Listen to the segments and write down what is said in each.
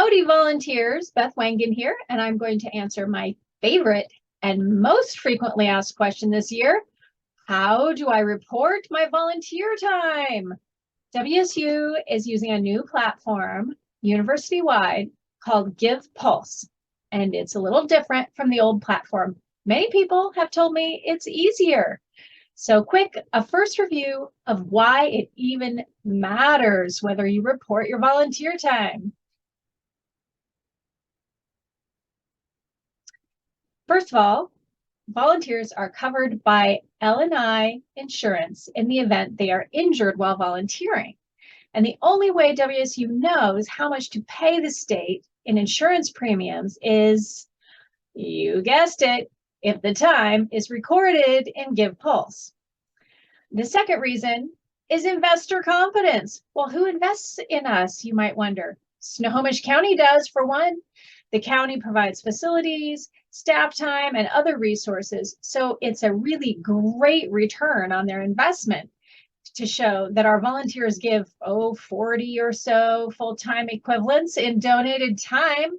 Howdy volunteers, Beth Wangan here, and I'm going to answer my favorite and most frequently asked question this year. How do I report my volunteer time? WSU is using a new platform university-wide called GivePulse, and it's a little different from the old platform. Many people have told me it's easier. So a first review of why it even matters whether you report your volunteer time. First of all, volunteers are covered by L&I insurance in the event they are injured while volunteering. And the only way WSU knows how much to pay the state in insurance premiums is, you guessed it, if the time is recorded in GivePulse. The second reason is investor confidence. Well, who invests in us, you might wonder? Snohomish County does, for one. The county provides facilities, staff time, and other resources. So it's a really great return on their investment to show that our volunteers give, 40 or so full-time equivalents in donated time,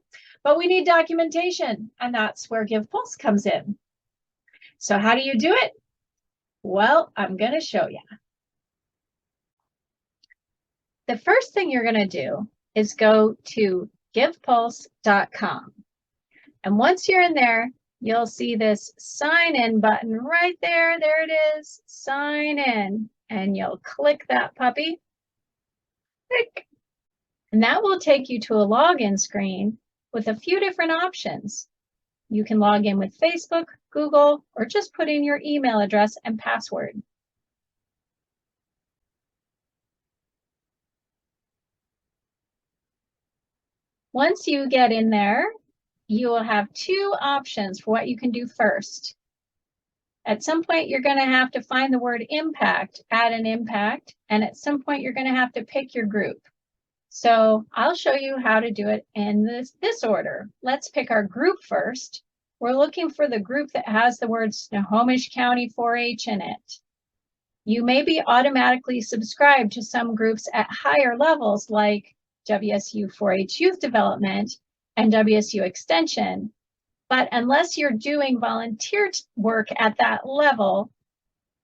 but we need documentation, and that's where GivePulse comes in. So how do you do it? Well, I'm going to show you. The first thing you're going to do is go to GivePulse.com. And once you're in there, you'll see this sign in button right there. There it is, sign in. And you'll click that puppy. Click. And that will take you to a login screen with a few different options. You can log in with Facebook, Google, or just put in your email address and password. Once you get in there, you will have two options for what you can do first. At some point, you're going to have to find the word impact, add an impact, and at some point, you're going to have to pick your group. So I'll show you how to do it in this order. Let's pick our group first. We're looking for the group that has the word Snohomish County 4-H in it. You may be automatically subscribed to some groups at higher levels like WSU 4-H Youth Development and WSU Extension, but unless you're doing volunteer work at that level,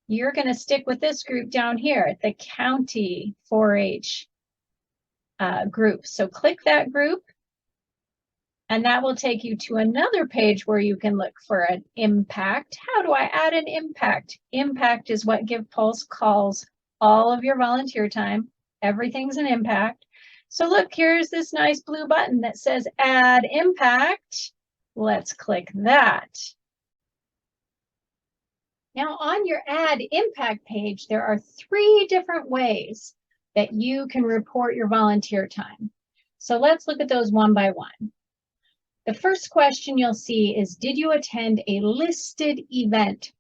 you're going to stick with this group down here, the County 4-H group. So click that group, and that will take you to another page where you can look for an impact. How do I add an impact? Impact is what GivePulse calls all of your volunteer time. Everything's an impact. So look, here's this nice blue button that says Add Impact. Let's click that. Now on your Add Impact page, there are 3 different ways that you can report your volunteer time. So let's look at those one by one. The first question you'll see is, did you attend a listed event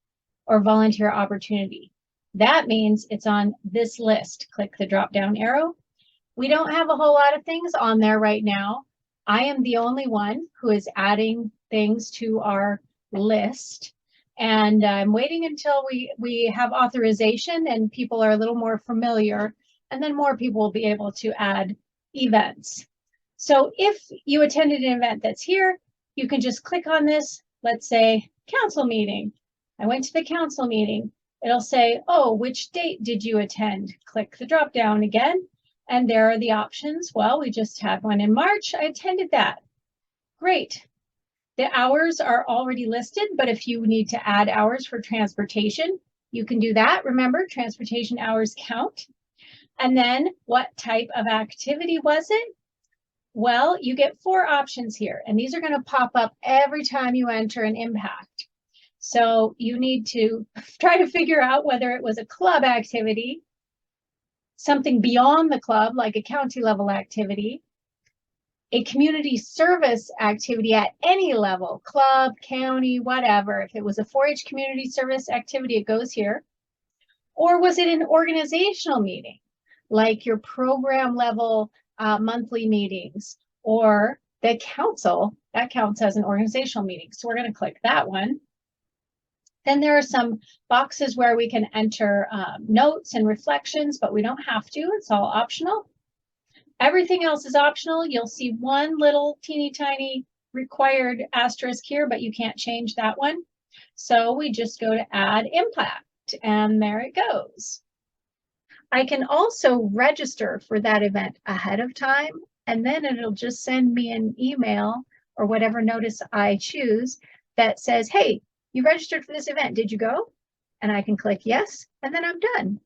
or volunteer opportunity? That means it's on this list. Click the drop-down arrow. We don't have a whole lot of things on there right now. I am the only one who is adding things to our list. And I'm waiting until we have authorization and people are a little more familiar, and then more people will be able to add events. So if you attended an event that's here, you can just click on this. Let's say council meeting. I went to the council meeting. It'll say, which date did you attend? Click the drop down again. And there are the options. Well, we just had one in March. I attended that. Great. The hours are already listed, but if you need to add hours for transportation, you can do that. Remember, transportation hours count. And then what type of activity was it? Well, you get 4 options here, and these are going to pop up every time you enter an impact. So you need to try to figure out whether it was a club activity, something beyond the club, like a county level activity, a community service activity at any level, club, county, whatever. If it was a 4-H community service activity, it goes here. Or was it an organizational meeting, like your program level monthly meetings, or the council, that counts as an organizational meeting. So we're going to click that one. Then there are some boxes where we can enter notes and reflections, but we don't have to. It's all optional. Everything else is optional. You'll see one little teeny tiny required asterisk here, but you can't change that one. So we just go to add impact, and there it goes. I can also register for that event ahead of time, and then it'll just send me an email or whatever notice I choose that says, hey, you registered for this event. Did you go? And I can click yes, and then I'm done.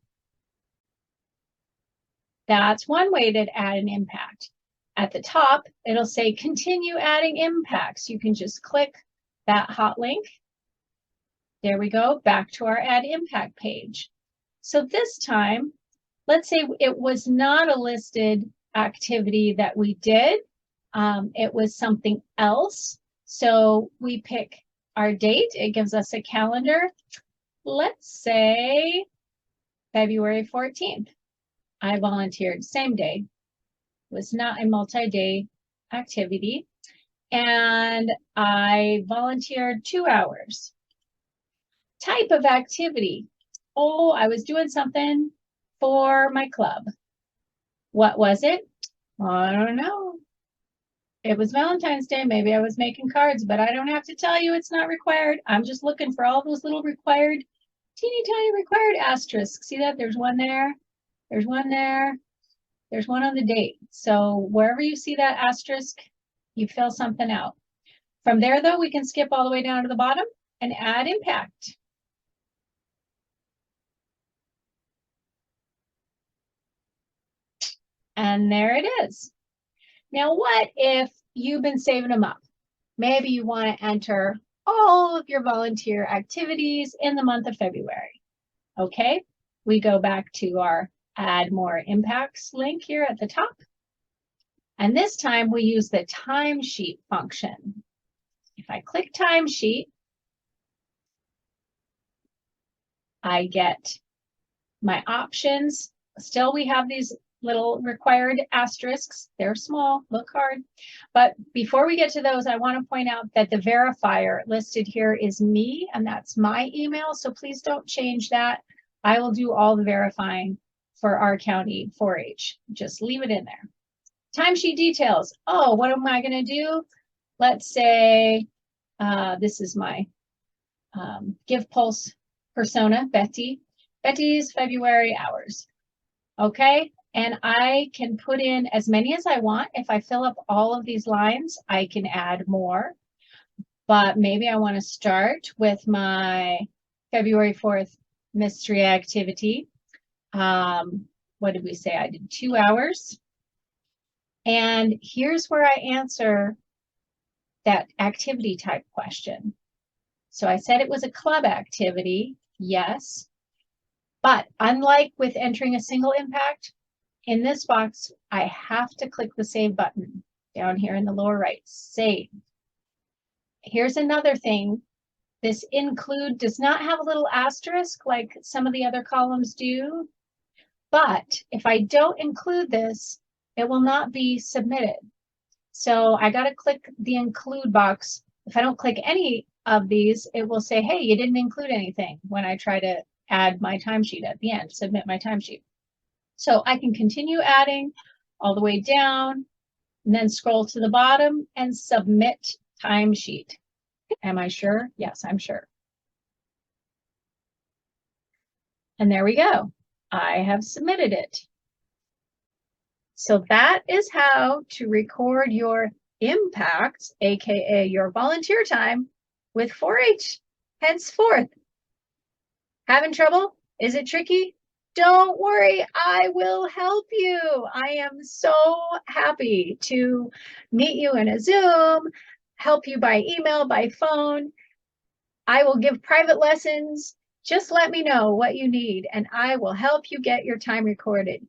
That's one way to add an impact. At the top, it'll say continue adding impacts. You can just click that hot link. There we go, back to our add impact page. So this time, let's say it was not a listed activity that we did. It was something else. So we pick our date. It gives us a calendar. Let's say February 14th. I volunteered, same day. It was not a multi-day activity. And I volunteered 2 hours. Type of activity. Oh, I was doing something for my club. What was it? I don't know. It was Valentine's Day. Maybe I was making cards, but I don't have to tell you it's not required. I'm just looking for all those little required, teeny tiny required asterisks. See that? There's one there. There's one there. There's one on the date. So wherever you see that asterisk, you fill something out. From there, though, we can skip all the way down to the bottom and add impact. And there it is. Now, what if you've been saving them up? Maybe you want to enter all of your volunteer activities in the month of February. Okay, we go back to our add more impacts link here at the top. And this time we use the timesheet function. If I click timesheet, I get my options. Still, we have these little required asterisks. They're small, look hard. But before we get to those, I want to point out that the verifier listed here is me, and that's my email. So please don't change that. I will do all the verifying for our county 4-H. Just leave it in there. Timesheet details. Oh, what am I going to do? Let's say this is my GivePulse persona, Betty. Betty's February hours. Okay, and I can put in as many as I want. If I fill up all of these lines, I can add more. But maybe I want to start with my February 4th mystery activity. What did we say? I did 2 hours. And here's where I answer that activity type question. So I said it was a club activity, yes. But unlike with entering a single impact, in this box, I have to click the save button down here in the lower right, save. Here's another thing. This include does not have a little asterisk like some of the other columns do. But if I don't include this, it will not be submitted. So I got to click the include box. If I don't click any of these, it will say, hey, you didn't include anything when I try to add my timesheet at the end, submit my timesheet. So I can continue adding all the way down and then scroll to the bottom and submit timesheet. Am I sure? Yes, I'm sure. And there we go. I have submitted it. So that is how to record your impacts, aka your volunteer time, with 4-H henceforth. Having trouble? Is it tricky? Don't worry, I will help you. I am so happy to meet you in a Zoom, help you by email, by phone. I will give private lessons. Just let me know what you need and I will help you get your time recorded.